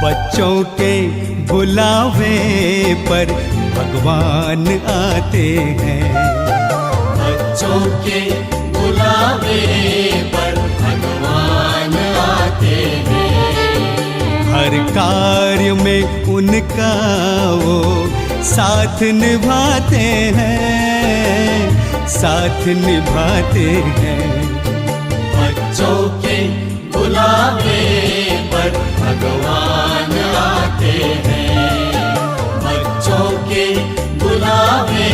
बच्चों के बुलावे पर भगवान आते हैं। बच्चों के बुलावे पर भगवान आते हैं। हर कार्य में उनका वो साथ निभाते हैं, साथ निभाते हैं। बच्चों के बुलावे पर भगवान आते हैं। बच्चों के बुलावे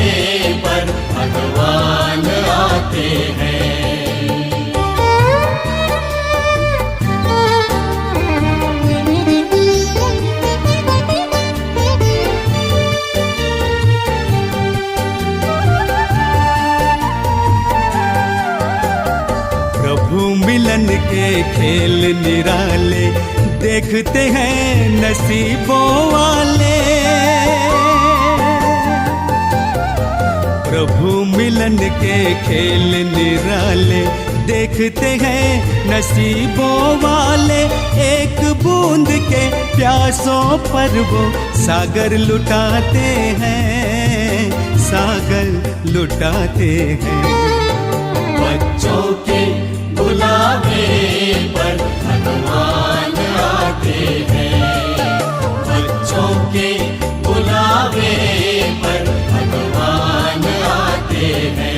पर भगवान आते हैं। प्रभु मिलन के खेल निराले देखते हैं नसीबों वाले। प्रभु मिलन के खेल निराले देखते हैं नसीबों वाले। एक बूंद के प्यासों पर वो सागर लुटाते हैं, सागर लुटाते हैं। बच्चों के बुलावे पर भगवान आते हैं। बच्चों के बुलावे पर भगवान आते हैं।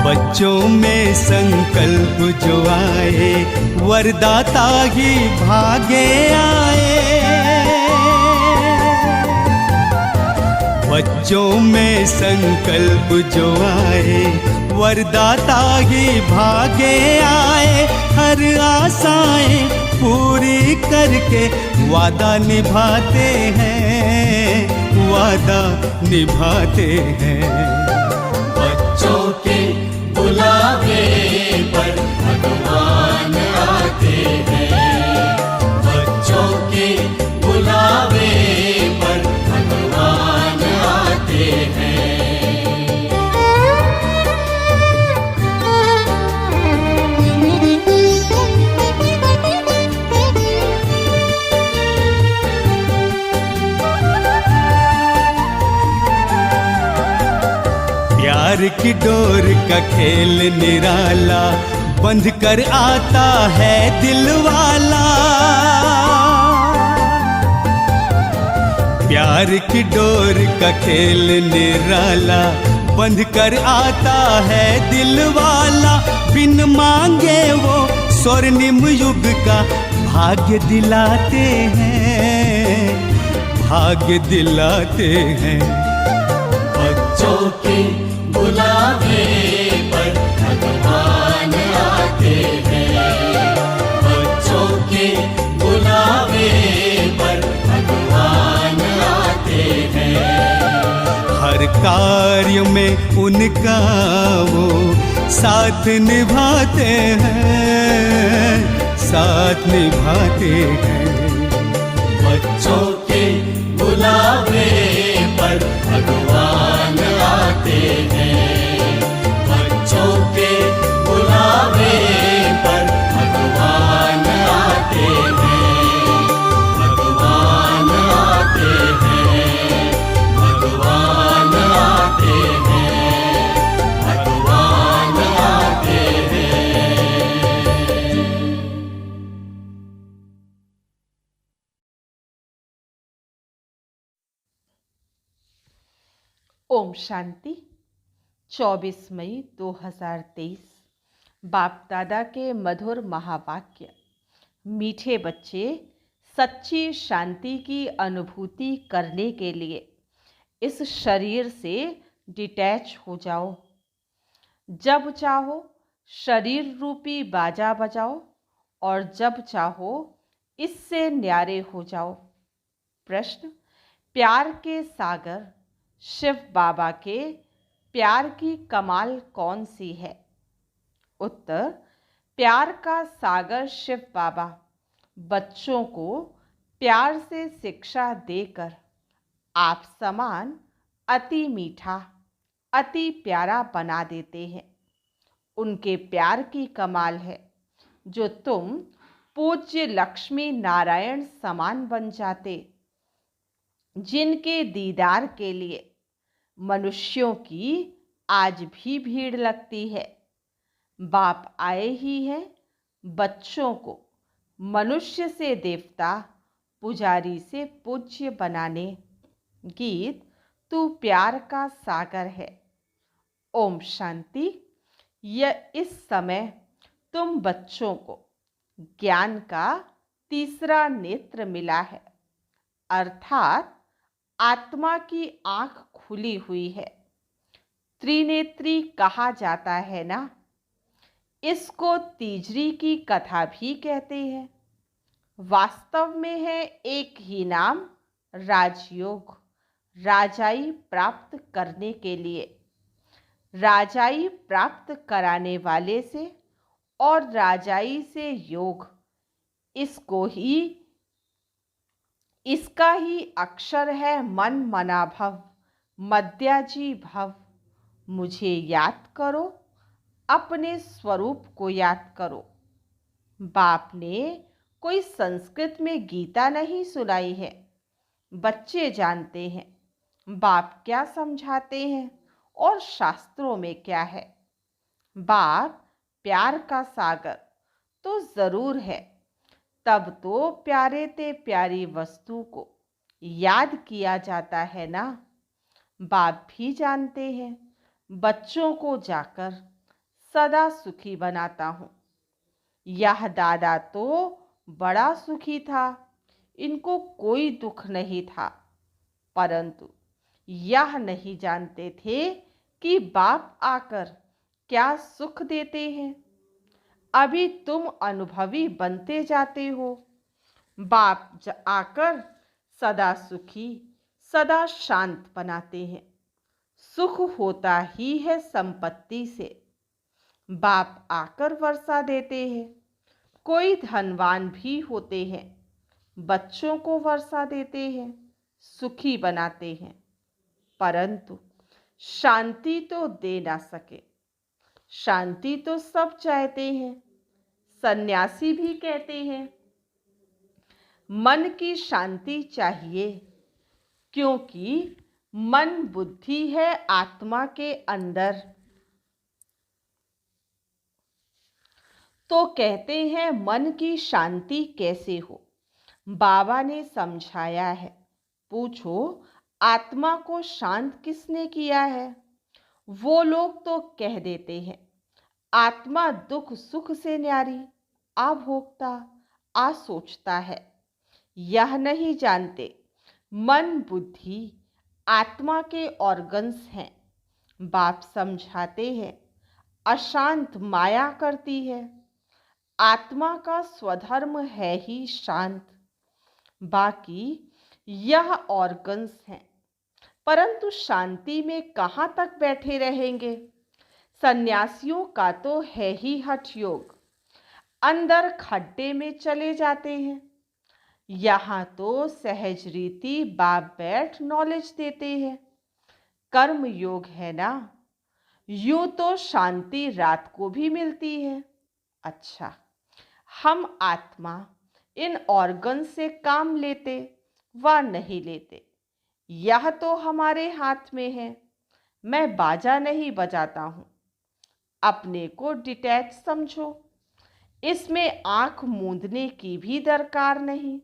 बच्चों में संकल्प जो आए वरदाता ही भागे आए। बच्चों में संकल्प जो आए वरदाता ही भागे आए। हर आशाएं पूरी करके वादा निभाते हैं, वादा निभाते हैं। बच्चों के बुलावे पर भगवान आते हैं। बच्चों के बुलावे पर भगवान आते हैं। प्यार की डोर का खेल निराला बंध कर आता है दिल वाला। प्यार की डोर का खेल निराला बंध कर आता है दिल वाला। बिन मांगे वो स्वर्णिम युग का भाग्य दिलाते हैं, भाग्य दिलाते हैं। बच्चों के बुलावे पर भगवान आते हैं। बच्चों के बुलावे पर भगवान आते हैं। हर कार्य में उनका वो साथ निभाते हैं, साथ निभाते हैं। बच्चों के बुलावे पर भगवान आते हैं। बच्चों के बुलावे पर भगवान आते हैं। भगवान आते हैं। भगवान आते हैं। भगवान आते हैं। ओम शांति। 24 मई 2023 बाप दादा के मधुर महावाक्य। मीठे बच्चे, सच्ची शांति की अनुभूति करने के लिए इस शरीर से डिटैच हो जाओ। जब चाहो शरीर रूपी बाजा बजाओ और जब चाहो इससे न्यारे हो जाओ। प्रश्न: प्यार के सागर शिव बाबा के प्यार की कमाल कौन सी है? उत्तर: प्यार का सागर शिव बाबा बच्चों को प्यार से शिक्षा देकर आप समान अति मीठा, अति प्यारा बना देते हैं। उनके प्यार की कमाल है जो तुम पूज्य लक्ष्मी नारायण समान बन जाते, जिनके दीदार के लिए मनुष्यों की आज भी भीड़ लगती है। बाप आए ही हैं बच्चों को मनुष्य से देवता, पुजारी से पूज्य बनाने। गीत तू प्यार का सागर है। ओम शांति। यह इस समय तुम बच्चों को ज्ञान का तीसरा नेत्र मिला है, अर्थात आत्मा की आंख खुली हुई है। त्रिनेत्री कहा जाता है ना, इसको तीजरी की कथा भी कहते हैं। वास्तव में है एक ही नाम, राजयोग, राजाई प्राप्त करने के लिए, राजाई प्राप्त कराने वाले से और राजाई से योग, इसका ही अक्षर है मन मना भव, मध्याजी भव। मुझे याद करो, अपने स्वरूप को याद करो। बाप ने कोई संस्कृत में गीता नहीं सुनाई है। बच्चे जानते हैं बाप क्या समझाते हैं और शास्त्रों में क्या है। बाप प्यार का सागर तो जरूर है, तब तो प्यारे ते प्यारी वस्तु को याद किया जाता है ना। बाप भी जानते हैं बच्चों को जाकर सदा सुखी बनाता हूँ। यह दादा तो बड़ा सुखी था, इनको कोई दुख नहीं था, परंतु यह नहीं जानते थे कि बाप आकर क्या सुख देते हैं। अभी तुम अनुभवी बनते जाते हो। बाप आकर सदा सुखी, सदा शांत बनाते हैं। सुख होता ही है संपत्ति से। बाप आकर वर्षा देते हैं। कोई धनवान भी होते हैं, बच्चों को वर्षा देते हैं, सुखी बनाते हैं, परंतु शांति तो दे ना सके। शांति तो सब चाहते हैं। सन्यासी भी कहते हैं मन की शांति चाहिए, क्योंकि मन बुद्धि है आत्मा के अंदर। तो कहते हैं मन की शांति कैसे हो। बाबा ने समझाया है। पूछो आत्मा को शांत किसने किया है। वो लोग तो कह देते हैं आत्मा दुख सुख से न्यारी, आ भोगता, आ सोचता है। यह नहीं जानते मन बुद्धि आत्मा के ऑर्गन्स हैं। बाप समझाते हैं अशांत माया करती है, आत्मा का स्वधर्म है ही शांत। बाकी यह ऑर्गन्स हैं, परंतु शांति में कहाँ तक बैठे रहेंगे। सन्यासियों का तो है ही हठ योग, अंदर खड्डे में चले जाते हैं। यहाँ तो सहज रीति बाप बैठ नॉलेज देते हैं। कर्म योग है ना, यूं तो शांति रात को भी मिलती है। अच्छा, हम आत्मा इन ऑर्गन से काम लेते व नहीं लेते, यह तो हमारे हाथ में है। मैं बाजा नहीं बजाता हूँ। अपने को डिटैच समझो। इसमें आंख मूंदने की भी दरकार नहीं।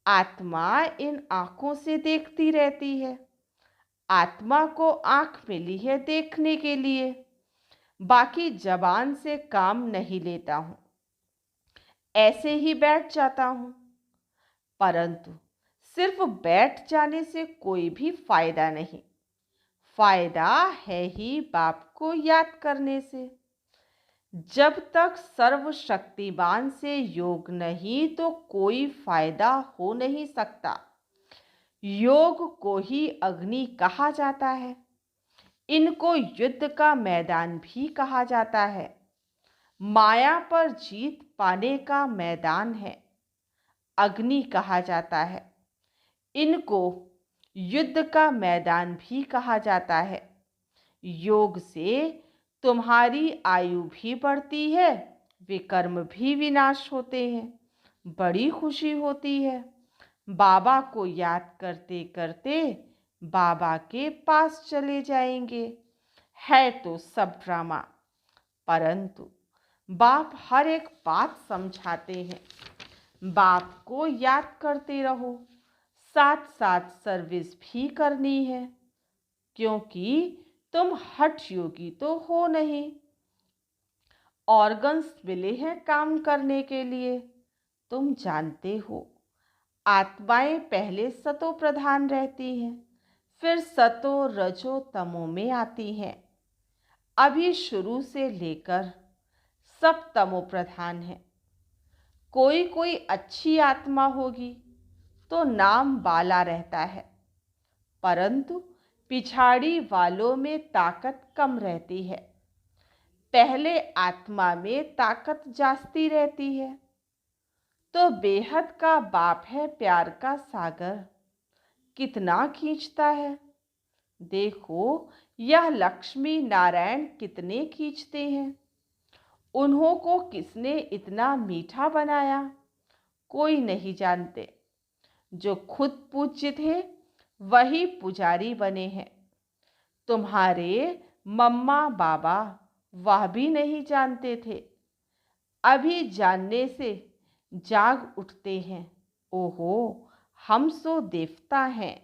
आत्मा इन आंखों से देखती रहती है। आत्मा को आंख मिली है देखने के लिए, बाकी जबान से काम नहीं लेता हूँ। ऐसे ही बैठ जाता हूँ, परंतु सिर्फ बैठ जाने से कोई भी फायदा नहीं। फायदा है ही बाप को याद करने से। जब तक सर्वशक्तिमान से योग नहीं तो कोई फायदा हो नहीं सकता। योग को ही अग्नि कहा जाता है। इनको युद्ध का मैदान भी कहा जाता है। माया पर जीत पाने का मैदान है। अग्नि कहा जाता है। इनको युद्ध का मैदान भी कहा जाता है। योग से तुम्हारी आयु भी बढ़ती है, विकर्म भी विनाश होते हैं, बड़ी खुशी होती है। बाबा को याद करते करते बाबा के पास चले जाएंगे। है तो सब ड्रामा, परंतु बाप हर एक बात समझाते हैं। बाप को याद करते रहो, साथ साथ सर्विस भी करनी है, क्योंकि तुम हठ योगी तो हो नहीं। ऑर्गन्स मिले हैं काम करने के लिए। तुम जानते हो आत्माएं पहले सतो प्रधान रहती हैं, फिर सतो रजो तमो में आती हैं। अभी शुरू से लेकर सब तमो प्रधान है। कोई कोई अच्छी आत्मा होगी तो नाम बाला रहता है, परंतु पिछाड़ी वालों में ताकत कम रहती है। पहले आत्मा में ताकत जास्ती रहती है। तो बेहद का बाप है प्यार का सागर, कितना खींचता है। देखो यह लक्ष्मी नारायण कितने खींचते हैं। उन्हों को किसने इतना मीठा बनाया, कोई नहीं जानते। जो खुद पूज्य थे वही पुजारी बने हैं। तुम्हारे मम्मा बाबा वह भी नहीं जानते थे, अभी जानने से जाग उठते हैं। ओहो, हम सो देवता हैं।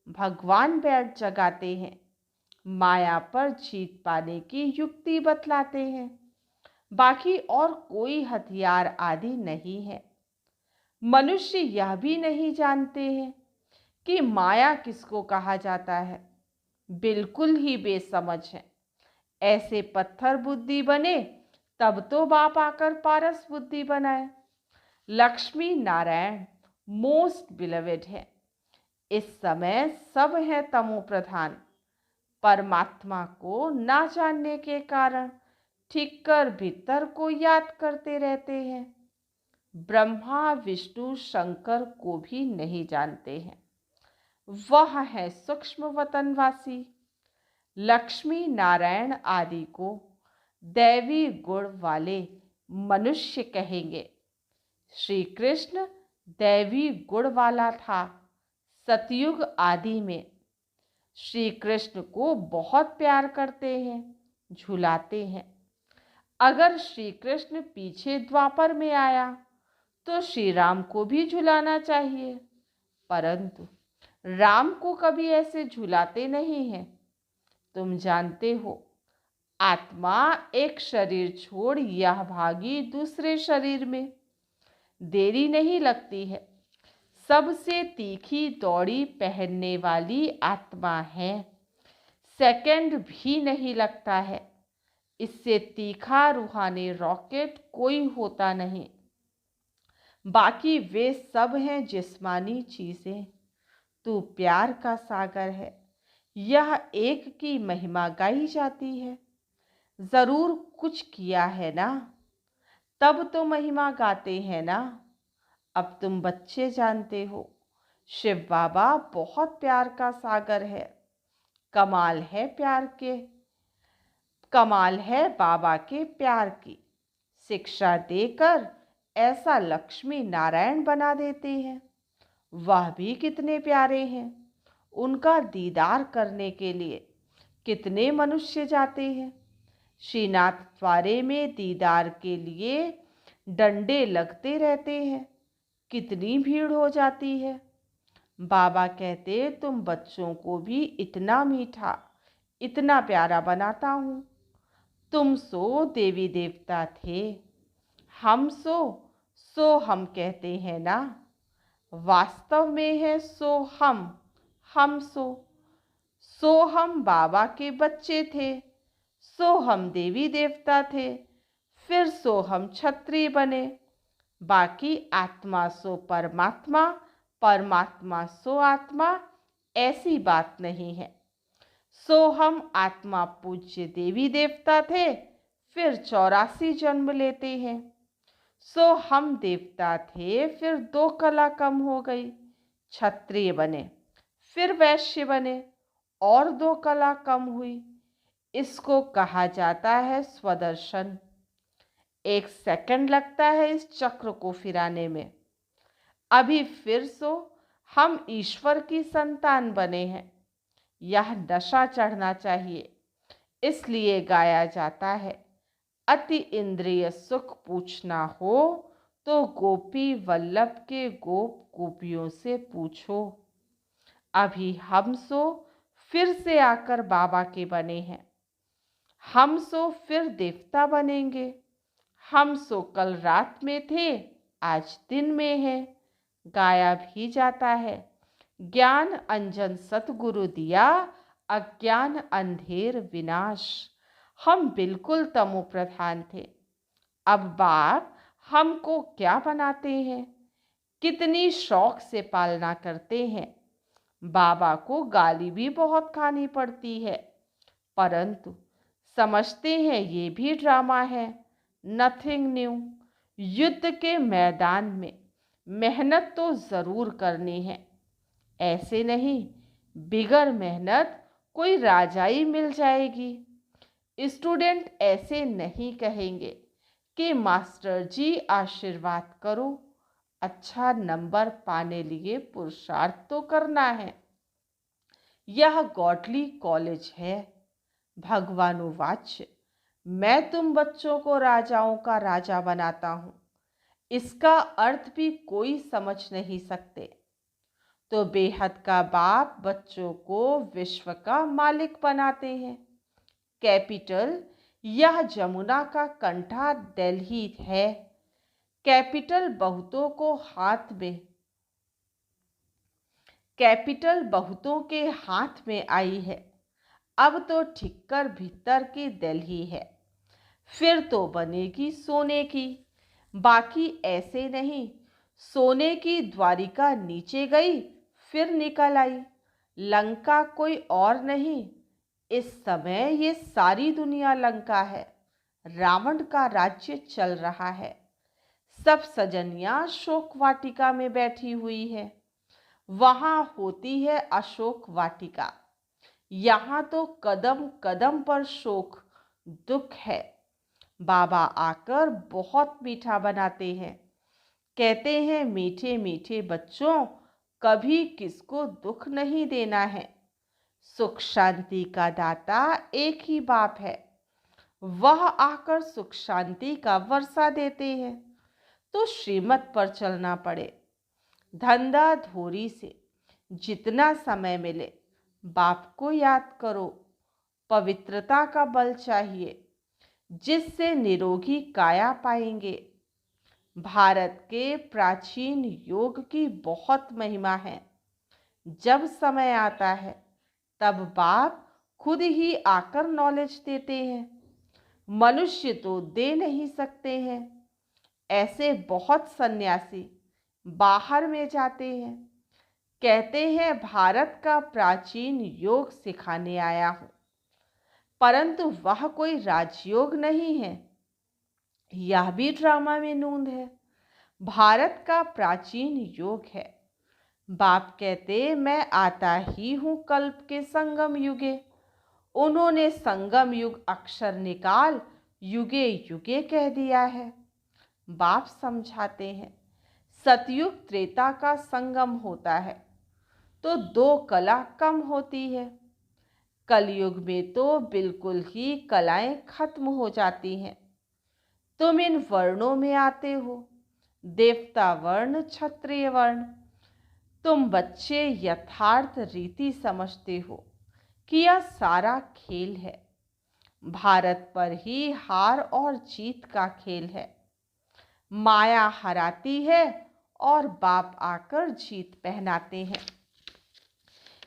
भगवान बैठ जगाते हैं, माया पर जीत पाने की युक्ति बतलाते हैं। बाकी और कोई हथियार आदि नहीं है। मनुष्य यह भी नहीं जानते हैं कि माया किसको कहा जाता है, बिल्कुल ही बेसमझ है। ऐसे पत्थर बुद्धि बने तब तो बाप आकर पारस बुद्धि बनाए। लक्ष्मी नारायण मोस्ट बिलवेड है। इस समय सब है तमो प्रधान। परमात्मा को ना जानने के कारण ठीक कर भीतर को याद करते रहते हैं। ब्रह्मा विष्णु शंकर को भी नहीं जानते हैं। वह है सूक्ष्म वतनवासी। लक्ष्मी नारायण आदि को दैवी गुण वाले मनुष्य कहेंगे। श्री कृष्ण दैवी गुण वाला था। सतयुग आदि में श्री कृष्ण को बहुत प्यार करते हैं, झुलाते हैं। अगर श्री कृष्ण पीछे द्वापर में आया तो श्री राम को भी झुलाना चाहिए, परंतु राम को कभी ऐसे झुलाते नहीं हैं। तुम जानते हो आत्मा एक शरीर छोड़ यह भागी दूसरे शरीर में। देरी नहीं लगती है। सबसे तीखी दौड़ी पहनने वाली आत्मा है। सेकंड भी नहीं लगता है। इससे तीखा रूहानी रॉकेट कोई होता नहीं। बाकी वे सब हैं जिस्मानी चीज़ें। तू प्यार का सागर है। यह एक की महिमा गाई जाती है। ज़रूर कुछ किया है ना, तब तो महिमा गाते हैं ना। अब तुम बच्चे जानते हो शिव बाबा बहुत प्यार का सागर है। कमाल है प्यार के, कमाल है बाबा के प्यार की। शिक्षा देकर ऐसा लक्ष्मी नारायण बना देते हैं। वह भी कितने प्यारे हैं। उनका दीदार करने के लिए कितने मनुष्य जाते हैं। श्रीनाथ द्वारे में दीदार के लिए डंडे लगते रहते हैं। कितनी भीड़ हो जाती है। बाबा कहते तुम बच्चों को भी इतना मीठा, इतना प्यारा बनाता हूँ। तुम सो देवी देवता थे, हम सो हम कहते हैं ना। वास्तव में है सो हम सो हम बाबा के बच्चे थे, सो हम देवी देवता थे, फिर सो हम क्षत्रिय बने। बाकी आत्मा सो परमात्मा, परमात्मा सो आत्मा, ऐसी बात नहीं है। सो हम आत्मा पूज्य देवी देवता थे, फिर 84 जन्म लेते हैं। सो हम देवता थे, फिर 2 कला कम हो गई, क्षत्रिय बने, फिर वैश्य बने और 2 कला कम हुई। इसको कहा जाता है स्वदर्शन। 1 सेकंड लगता है इस चक्र को फिराने में। अभी फिर सो हम ईश्वर की संतान बने हैं। यह नशा चढ़ना चाहिए, इसलिए गाया जाता है, अति इंद्रिय सुख पूछना हो तो गोपी वल्लभ के गोप गोपियों से पूछो। अभी हम सो फिर से आकर बाबा के बने हैं। हम सो फिर देवता बनेंगे। हम सो कल रात में थे, आज दिन में है। गाया भी जाता है, ज्ञान अंजन सतगुरु दिया, अज्ञान अंधेर विनाश। हम बिल्कुल तमो प्रधान थे। अब बाप हमको क्या बनाते हैं, कितनी शौक से पालना करते हैं। बाबा को गाली भी बहुत खानी पड़ती है, परंतु समझते हैं ये भी ड्रामा है, नथिंग न्यू। युद्ध के मैदान में मेहनत तो ज़रूर करनी है। ऐसे नहीं बिगर मेहनत कोई राजाई मिल जाएगी। स्टूडेंट ऐसे नहीं कहेंगे कि मास्टर जी आशीर्वाद करो, अच्छा नंबर पाने लिए पुरुषार्थ तो करना है। यह गॉडली कॉलेज है। भगवानुवाच्य, मैं तुम बच्चों को राजाओं का राजा बनाता हूँ। इसका अर्थ भी कोई समझ नहीं सकते। तो बेहद का बाप बच्चों को विश्व का मालिक बनाते हैं। कैपिटल यह जमुना का कंठा दिल्ली है। कैपिटल बहुतों के हाथ में आई है। अब तो ठिक्कर भीतर की दिल्ली है, फिर तो बनेगी सोने की। बाकी ऐसे नहीं, सोने की द्वारिका नीचे गई फिर निकल आई। लंका कोई और नहीं, इस समय ये सारी दुनिया लंका है। रावण का राज्य चल रहा है। सब सजनियां शोक वाटिका में बैठी हुई है। वहां होती है अशोक वाटिका। यहाँ तो कदम कदम पर शोक दुख है। बाबा आकर बहुत मीठा बनाते हैं। कहते हैं, मीठे मीठे बच्चों, कभी किसको दुख नहीं देना है। सुख शांति का दाता एक ही बाप है। वह आकर सुख शांति का वर्षा देते हैं तो श्रीमत पर चलना पड़े। धंधा धोरी से जितना समय मिले बाप को याद करो। पवित्रता का बल चाहिए, जिससे निरोगी काया पाएंगे। भारत के प्राचीन योग की बहुत महिमा है। जब समय आता है तब बाप खुद ही आकर नॉलेज देते हैं। मनुष्य तो दे नहीं सकते हैं। ऐसे बहुत सन्यासी बाहर में जाते हैं, कहते हैं भारत का प्राचीन योग सिखाने आया हूँ, परंतु वह कोई राजयोग नहीं है। यह भी ड्रामा में नूंद है। भारत का प्राचीन योग है। बाप कहते, मैं आता ही हूँ कल्प के संगम युगे। उन्होंने संगम युग अक्षर निकाल युगे युगे कह दिया है। बाप समझाते हैं, सतयुग त्रेता का संगम होता है तो 2 कला कम होती है। कलयुग में तो बिल्कुल ही कलाएं खत्म हो जाती हैं। तुम इन वर्णों में आते हो, देवता वर्ण, क्षत्रिय वर्ण। तुम बच्चे यथार्थ रीति समझते हो कि यह सारा खेल है। भारत पर ही हार और जीत का खेल है। माया हराती है और बाप आकर जीत पहनाते हैं।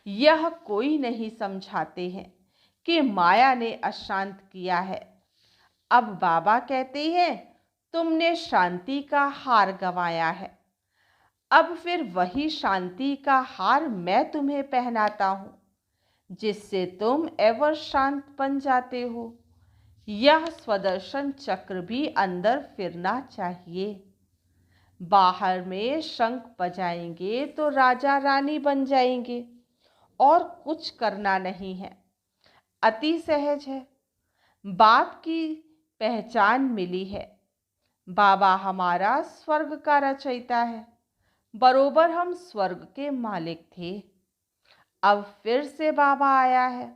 यह कोई नहीं समझाते हैं कि माया ने अशांत किया है। अब बाबा कहते हैं, तुमने शांति का हार गंवाया है। अब फिर वही शांति का हार मैं तुम्हें पहनाता हूँ, जिससे तुम एवर शांत बन जाते हो। यह स्वदर्शन चक्र भी अंदर फिरना चाहिए। बाहर में शंख बजाएंगे तो राजा रानी बन जाएंगे और कुछ करना नहीं है। अति सहज है। बाप की पहचान मिली है। बाबा हमारा स्वर्ग का रचयिता है। बरोबर हम स्वर्ग के मालिक थे। अब फिर से बाबा आया है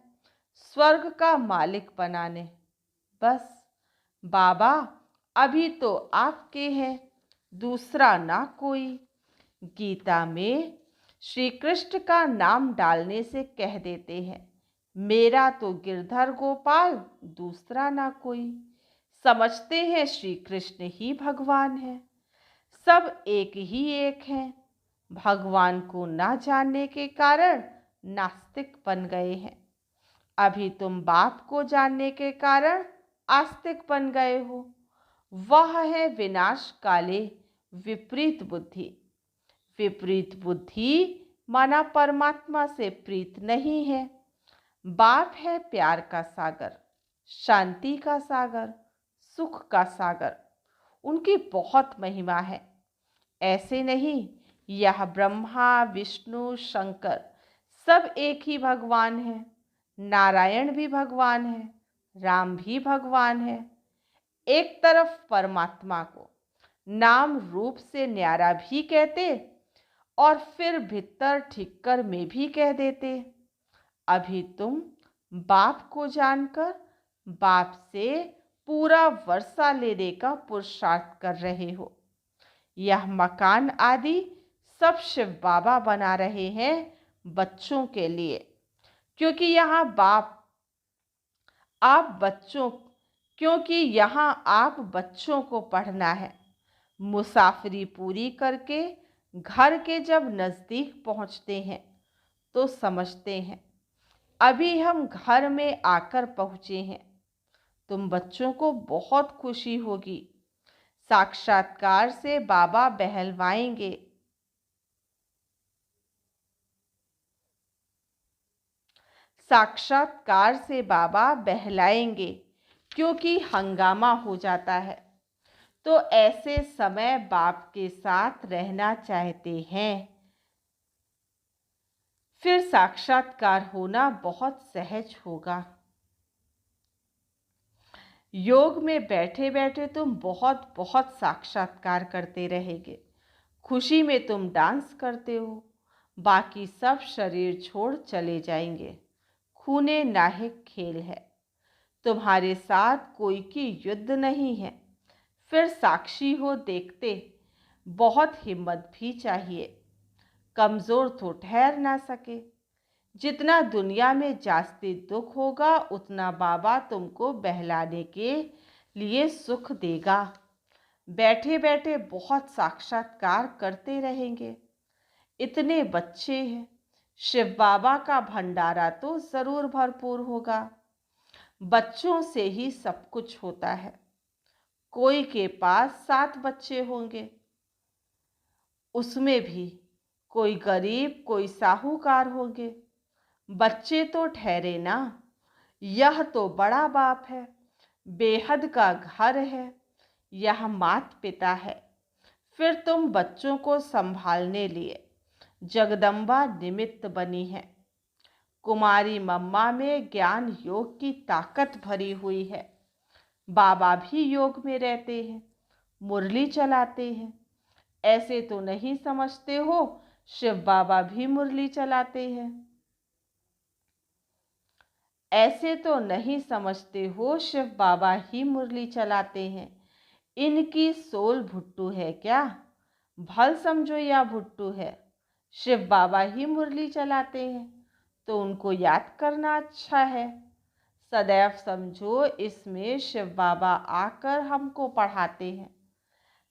स्वर्ग का मालिक बनाने। बस बाबा अभी तो आपके हैं, दूसरा ना कोई। गीता में श्री कृष्ण का नाम डालने से कह देते हैं, मेरा तो गिरधर गोपाल, दूसरा ना कोई। समझते हैं श्री कृष्ण ही भगवान है। सब एक ही एक हैं। भगवान को ना जानने के कारण नास्तिक बन गए हैं। अभी तुम बाप को जानने के कारण आस्तिक बन गए हो। वह है विनाश काले विपरीत बुद्धि। विपरीत बुद्धि माना परमात्मा से प्रीत नहीं है। बाप है प्यार का सागर, शांति का सागर, सुख का सागर। उनकी बहुत महिमा है। ऐसे नहीं, यह ब्रह्मा विष्णु शंकर सब एक ही भगवान है। नारायण भी भगवान है, राम भी भगवान है। एक तरफ परमात्मा को नाम रूप से न्यारा भी कहते और फिर भीतर ठिक्कर में भी कह देते। अभी तुम बाप को जानकर बाप से पूरा वर्षा लेने का पुरुषार्थ कर रहे हो। यह मकान आदि सब शिव बाबा बना रहे हैं बच्चों के लिए, क्योंकि यहाँ आप बच्चों को पढ़ना है। मुसाफरी पूरी करके घर के जब नज़दीक पहुँचते हैं तो समझते हैं अभी हम घर में आकर पहुँचे हैं। तुम बच्चों को बहुत खुशी होगी। साक्षात्कार से बाबा बहलवाएंगे। साक्षात्कार से बाबा बहलाएंगे, क्योंकि हंगामा हो जाता है। तो ऐसे समय बाप के साथ रहना चाहते हैं। फिर साक्षात्कार होना बहुत सहज होगा। योग में बैठे बैठे तुम बहुत बहुत साक्षात्कार करते रहेंगे। खुशी में तुम डांस करते हो, बाकी सब शरीर छोड़ चले जाएंगे। खूने नाहिक खेल है। तुम्हारे साथ कोई की युद्ध नहीं है। फिर साक्षी हो देखते। बहुत हिम्मत भी चाहिए। कमज़ोर तो ठहर ना सके। जितना दुनिया में जास्ती दुख होगा उतना बाबा तुमको बहलाने के लिए सुख देगा। बैठे बैठे बहुत साक्षात्कार करते रहेंगे। इतने बच्चे हैं, शिव बाबा का भंडारा तो ज़रूर भरपूर होगा। बच्चों से ही सब कुछ होता है। कोई के पास 7 बच्चे होंगे, उसमें भी कोई गरीब कोई साहूकार होंगे। बच्चे तो ठहरे ना। यह तो बड़ा बाप है, बेहद का घर है। यह माता पिता है। फिर तुम बच्चों को संभालने लिए जगदम्बा निमित्त बनी है। कुमारी मम्मा में ज्ञान योग की ताकत भरी हुई है। बाबा भी योग में रहते हैं, मुरली चलाते हैं। ऐसे तो नहीं समझते हो शिव बाबा भी मुरली चलाते हैं। ऐसे तो नहीं समझते हो शिव बाबा ही मुरली चलाते हैं। इनकी सोल भुट्टू है क्या? भल समझो या भुट्टू है। शिव बाबा ही मुरली चलाते हैं तो उनको याद करना अच्छा है। सदैव समझो इसमें शिव बाबा आकर हमको पढ़ाते हैं।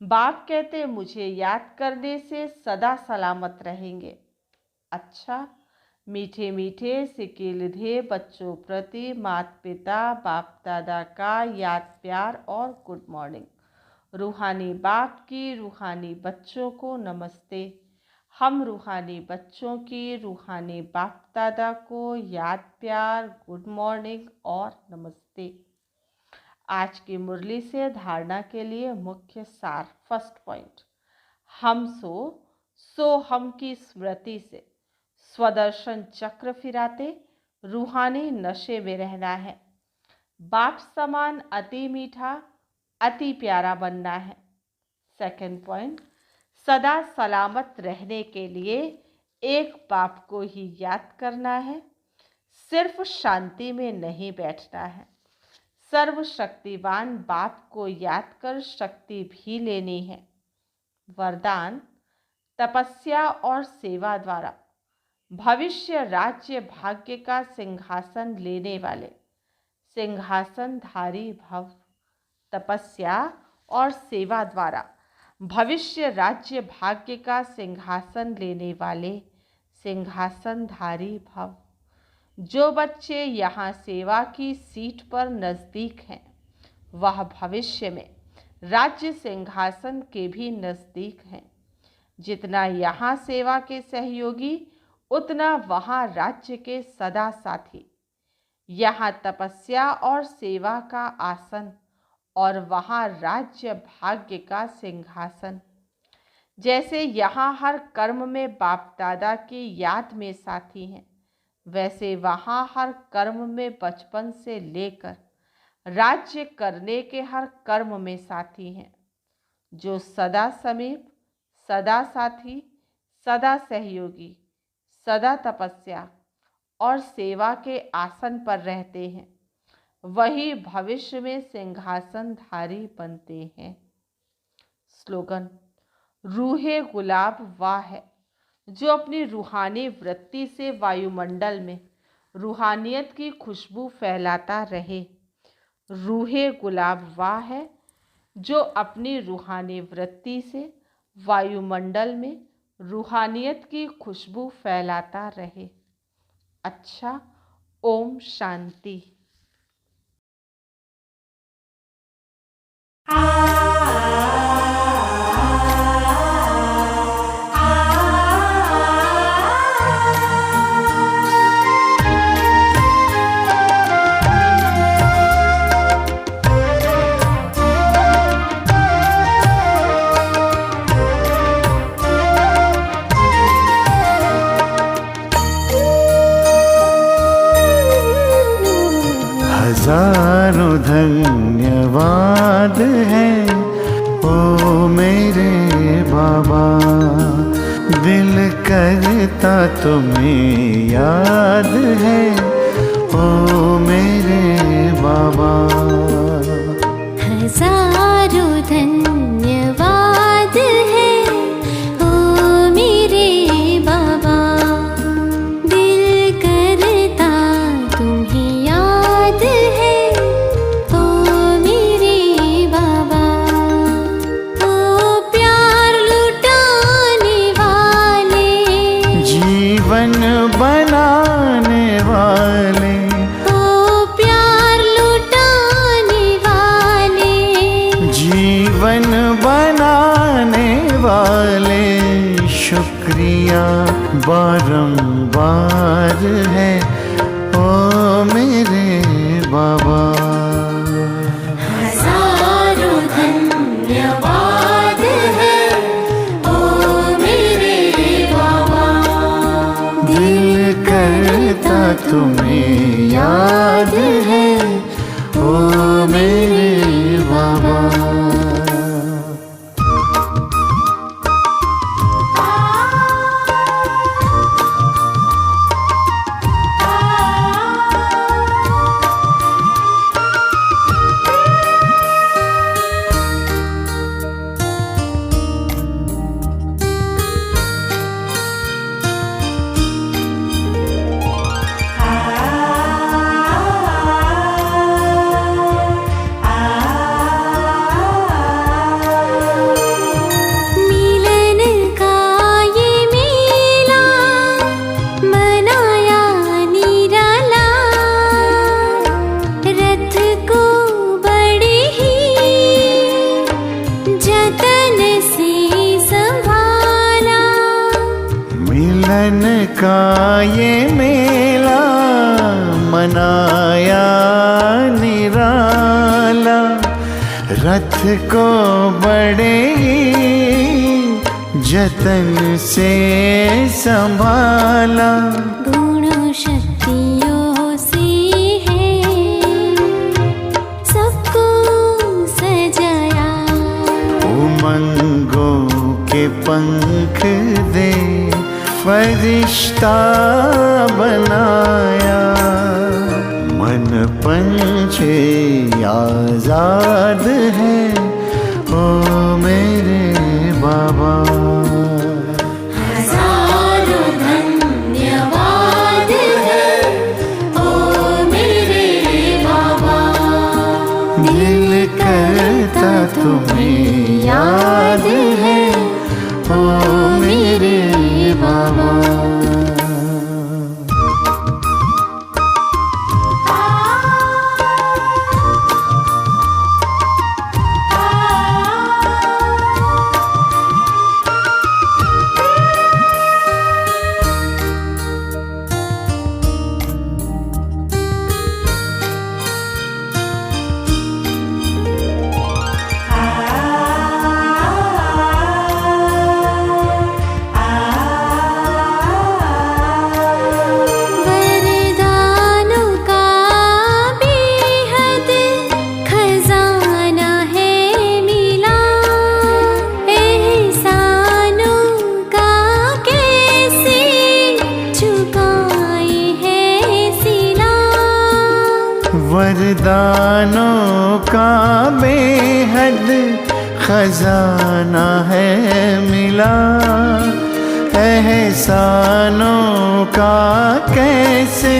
बाप कहते मुझे याद करने से सदा सलामत रहेंगे। अच्छा, मीठे मीठे सिकिलधे बच्चों प्रति माता पिता बाप दादा का याद प्यार और गुड मॉर्निंग। रूहानी बाप की रूहानी बच्चों को नमस्ते। हम रूहानी बच्चों की रूहानी बाप दादा को याद प्यार गुड मॉर्निंग और नमस्ते। आज की मुरली से धारणा के लिए मुख्य सार। फर्स्ट पॉइंट, हम सो हम की स्मृति से स्वदर्शन चक्र फिराते रूहानी नशे में रहना है। बाप समान अति मीठा अति प्यारा बनना है। सेकंड पॉइंट, सदा सलामत रहने के लिए एक बाप को ही याद करना है, सिर्फ शांति में नहीं बैठना है। सर्वशक्तिवान बाप को याद कर शक्ति भी लेनी है। वरदान, तपस्या और सेवा द्वारा भविष्य राज्य भाग्य का सिंहासन लेने वाले सिंहासनधारी भव। तपस्या और सेवा द्वारा भविष्य राज्य भाग्य का सिंहासन लेने वाले सिंहासनधारी भव। जो बच्चे यहाँ सेवा की सीट पर नज़दीक हैं, वह भविष्य में राज्य सिंहासन के भी नज़दीक हैं। जितना यहाँ सेवा के सहयोगी, उतना वहाँ राज्य के सदा साथी। यहाँ तपस्या और सेवा का आसन और वहाँ राज्य भाग्य का सिंहासन। जैसे यहाँ हर कर्म में बाप दादा की याद में साथी हैं, वैसे वहाँ हर कर्म में बचपन से लेकर राज्य करने के हर कर्म में साथी हैं। जो सदा समीप, सदा साथी, सदा सहयोगी, सदा तपस्या और सेवा के आसन पर रहते हैं, वही भविष्य में सिंहासनधारी बनते हैं। स्लोगन, रूहे गुलाब वाह है जो अपनी रूहानी वृत्ति से वायुमंडल में रूहानियत की खुशबू फैलाता रहे। रूहे गुलाब वाह है जो अपनी रूहानी वृत्ति से वायुमंडल में रूहानियत की खुशबू फैलाता रहे। अच्छा, ओम शांति। हजारों धन्यवाद हैं ओ मेरे बाबा, दिल करता तुम्हें याद है ओ मेरे बाबा। हजारों धन्यवाद है ओ मेरे बाबा, दिल करता तुम्हें याद है ओ मेरे बाबा। ओ प्यार लुटाने वाले, जीवन बनाने वाले, ओ प्यार लुटाने वाले, जीवन बनाने वाले, शुक्रिया बारंबार है ओ मेरे बाबा। हजारों धन्यवाद है ओ मेरे बाबा, दिल करता तुम्हें याद है ओ मेरे बाबा। मिलन का ये मेला मनाया निराला, रथ को बड़े ही जतन से संभाला। मिलन का ये मेला मनाया निराला, चला, रथ को बड़े जतन से संभाला। गुणों शक्तियों से है सबको सजाया, उमंगों के पंख दे फरिश्ता बनाया। मन पंछी आजाद है ओ मेरे बाबा। हजारों धन्यवाद है ओ मेरे बाबा। दिल करता तुम्हें याद है ओ मेरे बाबा। वरदानों का बेहद खजाना है मिला, एहसानों का कैसे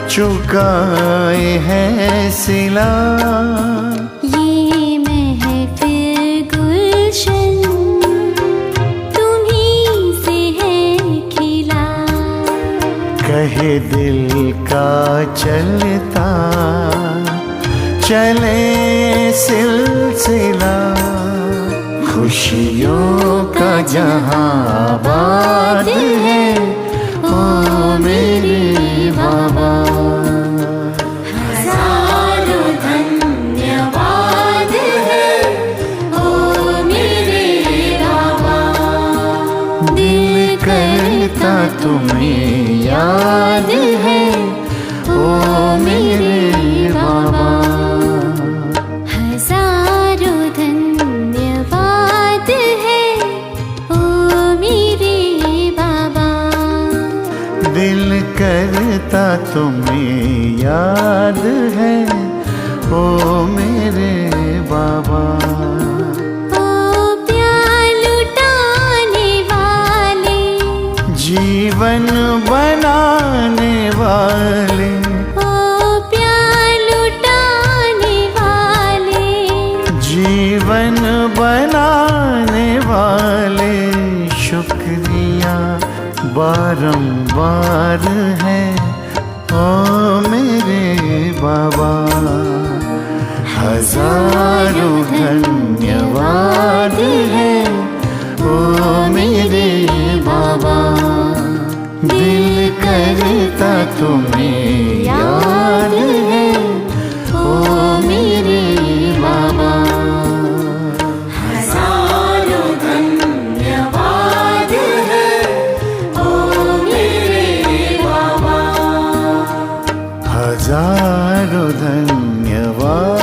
चुकाए है सिला। ये महफिल गुलशन तुम्हीं से है खिला, कहे दिल का चलता चले सिलसिला। खुशियों का जहां आबाद है ओ मेरे बाबा। हजारों धन्यवाद है ओ मेरे बाबा। दिल करता तुम्हें याद है ओ मेरे बाबा। हजारों धन्यवाद है ओ मेरे बाबा। दिल करता तुम्हें याद है ओ मेरे बाबा। ओ प्यार लुटाने वाले, जीवन बनाने वाले, ओ प्यार लुटाने वाले, जीवन बनाने वाले। शुक्रिया बारंबार है ओ मेरे बाबा। हजारों धन्यवाद है ओ मेरे बाबा। दिल करता तुम्हें याद है ओ मेरे बाबा। हजारों धन्यवाद है ओ मेरे बाबा। हजारों धन्यवाद